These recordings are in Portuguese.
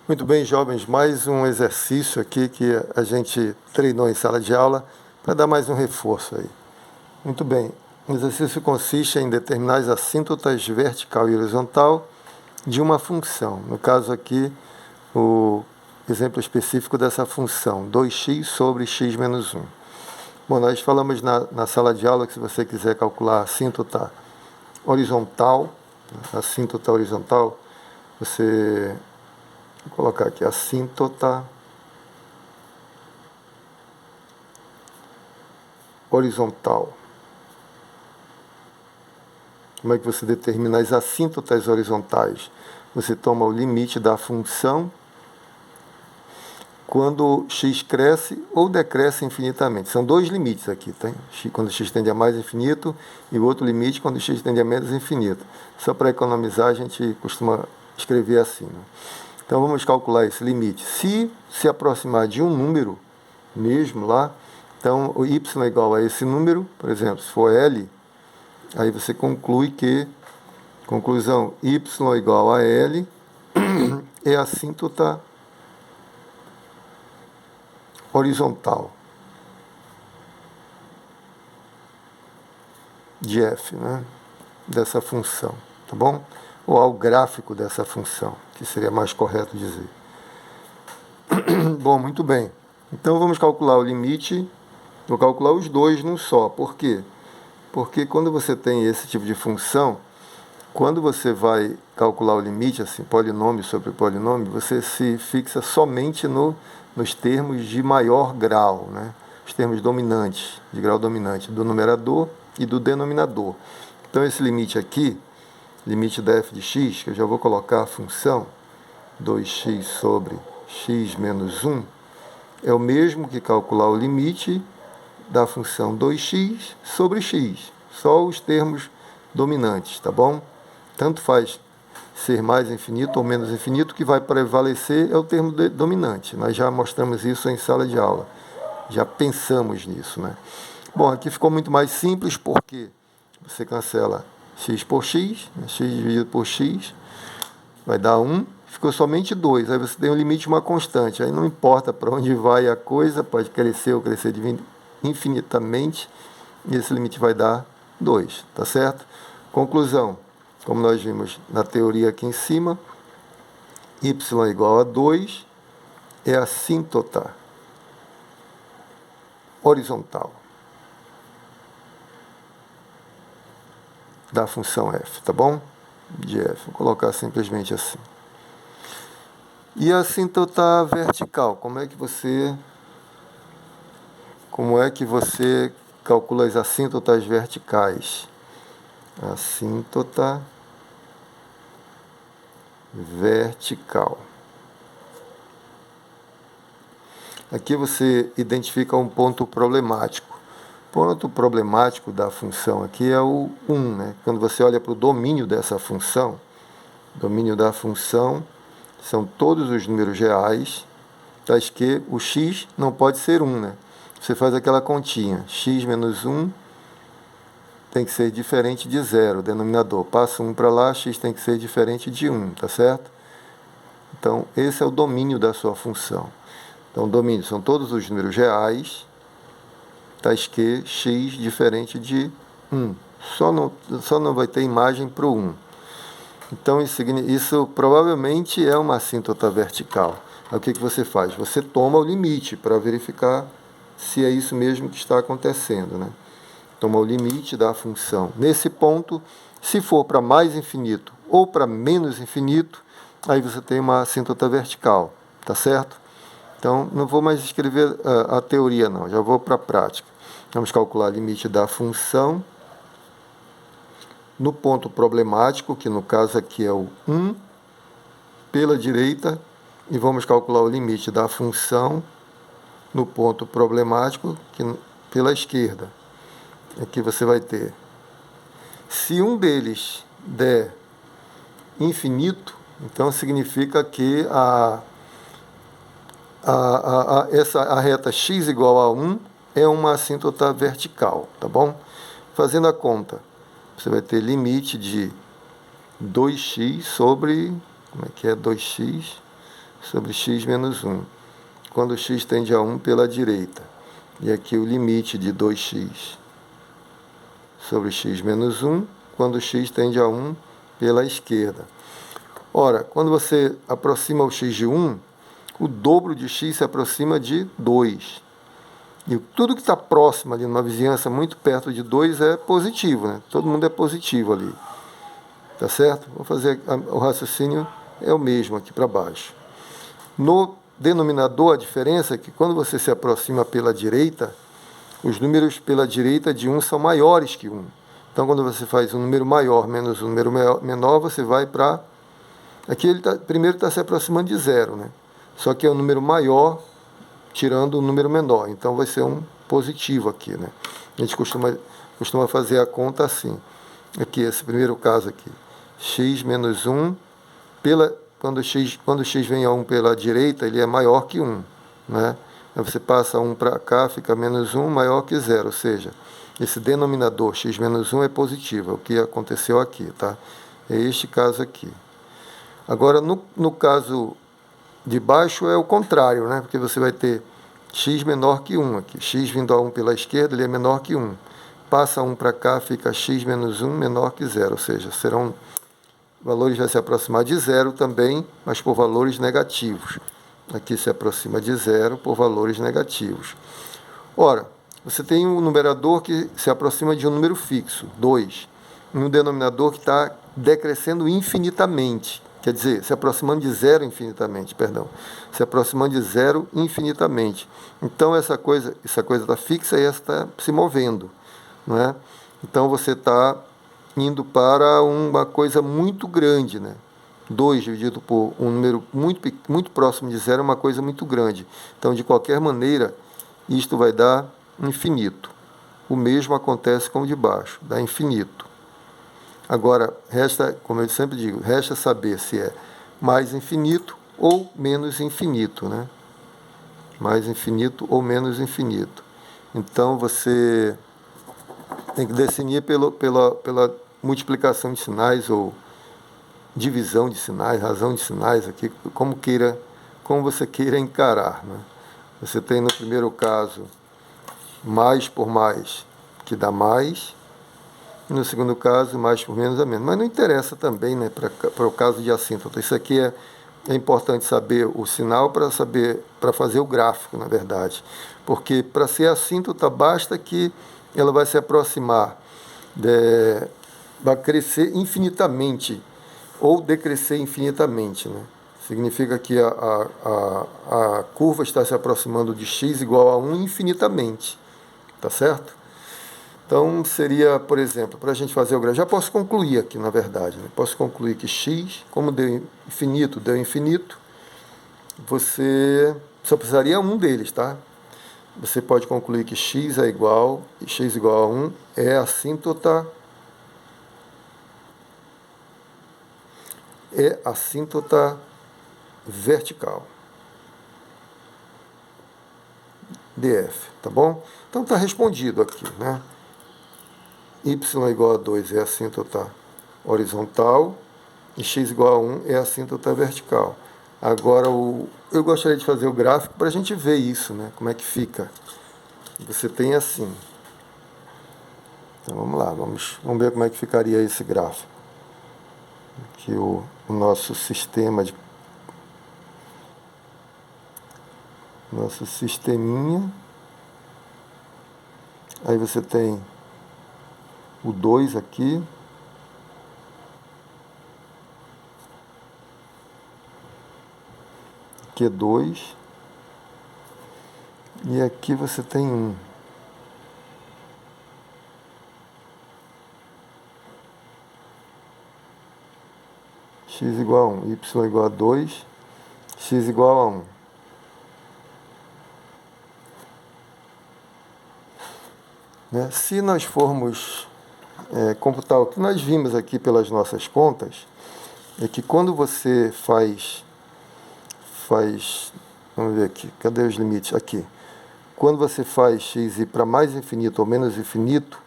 Muito bem, jovens, mais um exercício aqui que a gente treinou em sala de aula para dar mais um reforço aí. Muito bem, o exercício consiste em determinar as assíntotas vertical e horizontal de uma função. No caso aqui, o exemplo específico dessa função, 2x sobre x menos 1. Bom, nós falamos na sala de aula que se você quiser calcular a assíntota horizontal, você vou colocar aqui assíntota horizontal. Como é que você determina as assíntotas horizontais? Você toma o limite da função quando x cresce ou decresce infinitamente. São dois limites aqui, tá? Quando x tende a mais infinito e o outro limite quando x tende a menos infinito. Só para economizar, a gente costuma escrever assim, né? Então, vamos calcular esse limite. Se aproximar de um número mesmo lá, então o y é igual a esse número, por exemplo, se for L, aí você conclui que, conclusão, y é igual a L é a assíntota horizontal de f, né, dessa função, tá bom? Ou ao gráfico dessa função, que seria mais correto dizer. Bom, muito bem. Então vamos calcular o limite, vou calcular os dois num só. Por quê? Porque quando você tem esse tipo de função, quando você vai calcular o limite, assim, polinômio sobre polinômio, você se fixa somente nos termos de maior grau, né? Os termos dominantes, de grau dominante, do numerador e do denominador. Então esse limite aqui, limite da f de x, que eu já vou colocar a função 2x sobre x menos 1, é o mesmo que calcular o limite da função 2x sobre x, só os termos dominantes, tá bom? Tanto faz ser mais infinito ou menos infinito, o que vai prevalecer é o termo dominante. Nós já mostramos isso em sala de aula, já pensamos nisso, né? Bom, aqui ficou muito mais simples porque você cancela x por x, x dividido por x, vai dar 1, ficou somente 2. Aí você tem um limite de uma constante. Aí não importa para onde vai a coisa, pode crescer ou crescer infinitamente, e esse limite vai dar 2, tá certo? Conclusão, como nós vimos na teoria aqui em cima, y é igual a 2, é a assíntota horizontal da função f, tá bom? De f, vou colocar simplesmente assim. E a assíntota vertical, como é que você calcula as assíntotas verticais? Assíntota vertical. Aqui você identifica um ponto problemático. O ponto problemático da função aqui é o 1, né? Quando você olha para o domínio dessa função, domínio da função são todos os números reais, tais que o x não pode ser 1, né? Você faz aquela continha, x menos 1 tem que ser diferente de 0, denominador. Passa 1 para lá, x tem que ser diferente de 1, tá certo? Então, esse é o domínio da sua função. Então, o domínio são todos os números reais, tais que x diferente de 1. Só não vai ter imagem para o 1. Então, isso provavelmente é uma assíntota vertical. Aí, o que você faz? Você toma o limite para verificar se é isso mesmo que está acontecendo, né? Toma o limite da função. Nesse ponto, se for para mais infinito ou para menos infinito, aí você tem uma assíntota vertical, tá certo? Então, não vou mais escrever a teoria, não, já vou para a prática. Vamos calcular o limite da função no ponto problemático, que no caso aqui é o 1, pela direita, e vamos calcular o limite da função no ponto problemático, pela esquerda. Aqui você vai ter, se um deles der infinito, então significa que a reta x igual a 1 é uma assíntota vertical, tá bom? Fazendo a conta, você vai ter limite de 2x sobre, como é que é? 2x sobre x menos 1, quando x tende a 1 pela direita. E aqui o limite de 2x sobre x menos 1, quando x tende a 1 pela esquerda. Ora, quando você aproxima o x de 1, o dobro de x se aproxima de 2. E tudo que está próximo ali, numa vizinhança muito perto de 2, é positivo, né? Todo mundo é positivo ali. Tá certo? Vamos fazer o raciocínio, é o mesmo aqui para baixo. No denominador, a diferença é que quando você se aproxima pela direita, os números pela direita de 1 são maiores que 1. Então, quando você faz um número maior menos um número menor, você vai para... Aqui ele primeiro está se aproximando de 0, né? Só que é um número maior tirando o número menor. Então, vai ser um positivo aqui, né? A gente costuma fazer a conta assim. Aqui, esse primeiro caso aqui. X menos 1, quando x vem a 1 pela direita, ele é maior que 1, né? Aí você passa 1 para cá, fica menos 1, maior que 0, ou seja, esse denominador x menos 1 é positivo, é o que aconteceu aqui, tá? É este caso aqui. Agora, no caso de baixo é o contrário, né? Porque você vai ter x menor que 1 aqui. X vindo a 1 pela esquerda, ele é menor que 1. Passa 1 para cá, fica x menos 1 menor que 0, ou seja, serão valores vai se aproximar de 0 também, mas por valores negativos. Aqui se aproxima de 0 por valores negativos. Ora, você tem um numerador que se aproxima de um número fixo, 2, e um denominador que está decrescendo infinitamente, quer dizer, se aproximando de 0 infinitamente, se aproximando de 0 infinitamente. Então, essa coisa está fixa e essa está se movendo, não é? Então, você está indo para uma coisa muito grande, né? 2 dividido por um número muito próximo de 0 é uma coisa muito grande. Então, de qualquer maneira, isto vai dar infinito. O mesmo acontece com o de baixo, dá infinito. Agora, resta, como eu sempre digo, resta saber se é mais infinito ou menos infinito, né? Mais infinito ou menos infinito. Então, você tem que definir pela multiplicação de sinais ou divisão de sinais, razão de sinais, aqui, como você queira encarar, né? Você tem no primeiro caso mais por mais, que dá mais, e no segundo caso mais por menos dá menos. Mas não interessa também, né, para o caso de assíntota. Isso aqui é importante saber o sinal para fazer o gráfico, na verdade. Porque para ser assíntota basta que ela vai se aproximar, vai crescer infinitamente ou decrescer infinitamente, né? Significa que a curva está se aproximando de x igual a 1 infinitamente, tá certo? Então, seria, por exemplo, para a gente fazer o gráfico, já posso concluir aqui, na verdade, né? Posso concluir que x, como deu infinito, você só precisaria um deles, tá? Você pode concluir que x igual a 1 é assíntota vertical. DF, tá bom? Então está respondido aqui, né? Y igual a 2 é assíntota horizontal e x igual a 1 é assíntota vertical. Agora, eu gostaria de fazer o gráfico para a gente ver isso, né? Como é que fica. Você tem assim. Então vamos lá, vamos ver como é que ficaria esse gráfico. Aqui o nosso sisteminha. Aí você tem o 2 aqui. Aqui é 2. E aqui você tem 1. X igual a 1, y igual a 2, x igual a 1. Né? Se nós formos computar o que nós vimos aqui pelas nossas contas, é que quando você faz, vamos ver aqui, cadê os limites? Aqui. Quando você faz x ir para mais infinito ou menos infinito,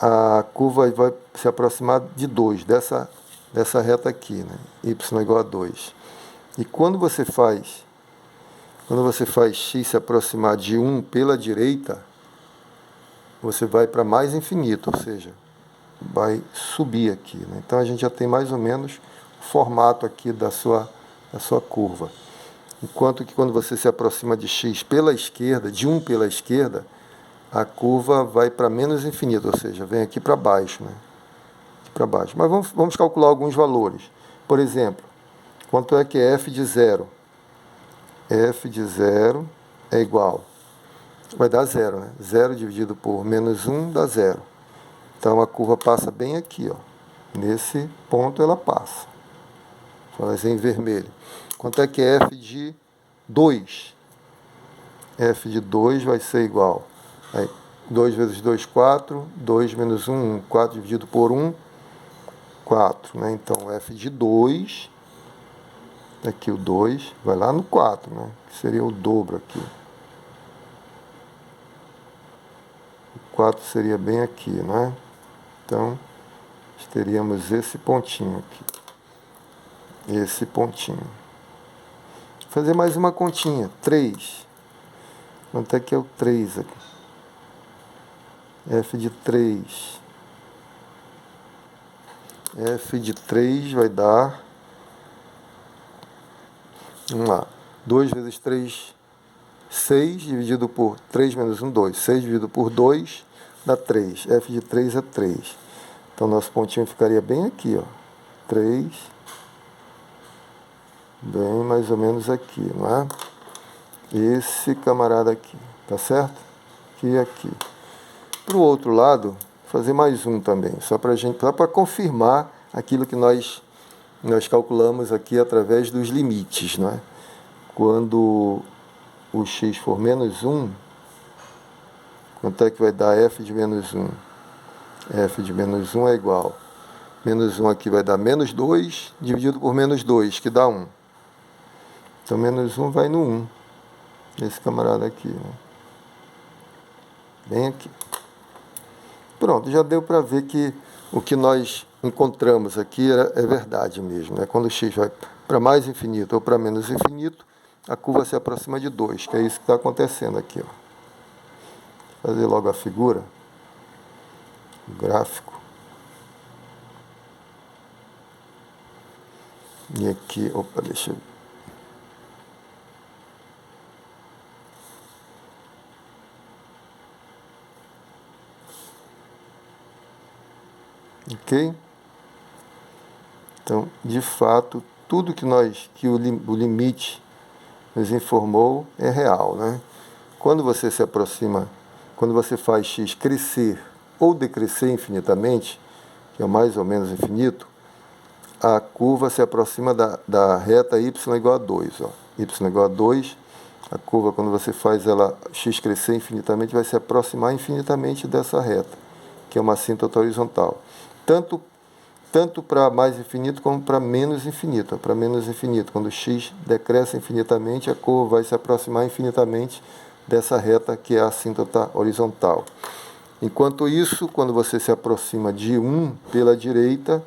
a curva vai se aproximar de 2, dessa reta aqui, né? Y igual a 2. E quando você faz x se aproximar de 1 pela direita, você vai para mais infinito, ou seja, vai subir aqui, né? Então a gente já tem mais ou menos o formato aqui da sua curva. Enquanto que quando você se aproxima de x pela esquerda, de 1 pela esquerda, a curva vai para menos infinito, ou seja, vem aqui para baixo, né? Para baixo. Mas vamos calcular alguns valores. Por exemplo, quanto é que é f de 0? F de 0 é igual, vai dar 0, né? 0 dividido por menos 1 dá 0. Então a curva passa bem aqui, ó. Nesse ponto ela passa. Vou fazer em vermelho. Quanto é que é f de 2? F de 2 vai ser igual. Aí, 2 vezes 2, 4. 2 menos 1, 1. 4 dividido por 1, 4. Né? Então f de 2, aqui o 2, vai lá no 4, né? Que seria o dobro aqui. O 4 seria bem aqui, né? Então, teríamos esse pontinho aqui. Esse pontinho. Vou fazer mais uma continha. 3. Quanto é que é o 3 aqui? F de 3. F de 3 vai dar... Vamos lá. 2 vezes 3, 6, dividido por 3 menos 1, 2. 6 dividido por 2 dá 3. F de 3 é 3. Então, nosso pontinho ficaria bem aqui, ó. 3, bem mais ou menos aqui, não é? Esse camarada aqui, tá certo? Aqui e aqui. Para o outro lado, fazer mais um também, só para confirmar aquilo que nós calculamos aqui através dos limites, não é? Quando o x for menos 1, quanto é que vai dar f de menos 1? F de menos 1 é igual. Menos 1 aqui vai dar menos 2, dividido por menos 2, que dá 1. Então, menos 1 vai no 1. Esse camarada aqui, né? Bem aqui. Pronto, já deu para ver que o que nós encontramos aqui é verdade mesmo, né? Quando o x vai para mais infinito ou para menos infinito, a curva se aproxima de 2, que é isso que está acontecendo aqui, ó. Vou fazer logo a figura, o gráfico. E aqui, opa, deixa eu... Ok? Então, de fato, tudo que o limite nos informou é real, né? Quando você se aproxima, quando você faz x crescer ou decrescer infinitamente, que é mais ou menos infinito, a curva se aproxima da reta y igual a 2. Ó. Y igual a 2, a curva, quando você faz ela x crescer infinitamente, vai se aproximar infinitamente dessa reta, que é uma assíntota horizontal. Tanto para mais infinito como para menos infinito. Para menos infinito, quando x decresce infinitamente, a curva vai se aproximar infinitamente dessa reta que é a assíntota horizontal. Enquanto isso, quando você se aproxima de 1 pela direita,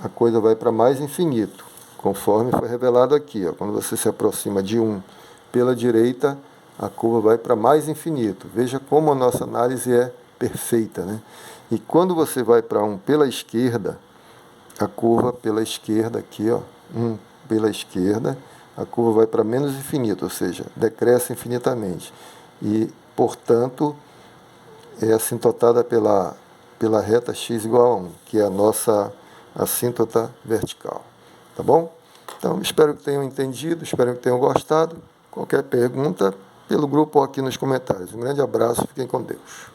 a coisa vai para mais infinito, conforme foi revelado aqui. Ó. Quando você se aproxima de 1 pela direita, a curva vai para mais infinito. Veja como a nossa análise é perfeita, né? E quando você vai para 1 pela esquerda, a curva pela esquerda aqui, ó, 1 pela esquerda, a curva vai para menos infinito, ou seja, decresce infinitamente. E, portanto, é assintotada pela reta x igual a 1, que é a nossa assíntota vertical. Tá bom? Então, espero que tenham entendido, espero que tenham gostado. Qualquer pergunta, pelo grupo ou aqui nos comentários. Um grande abraço, fiquem com Deus.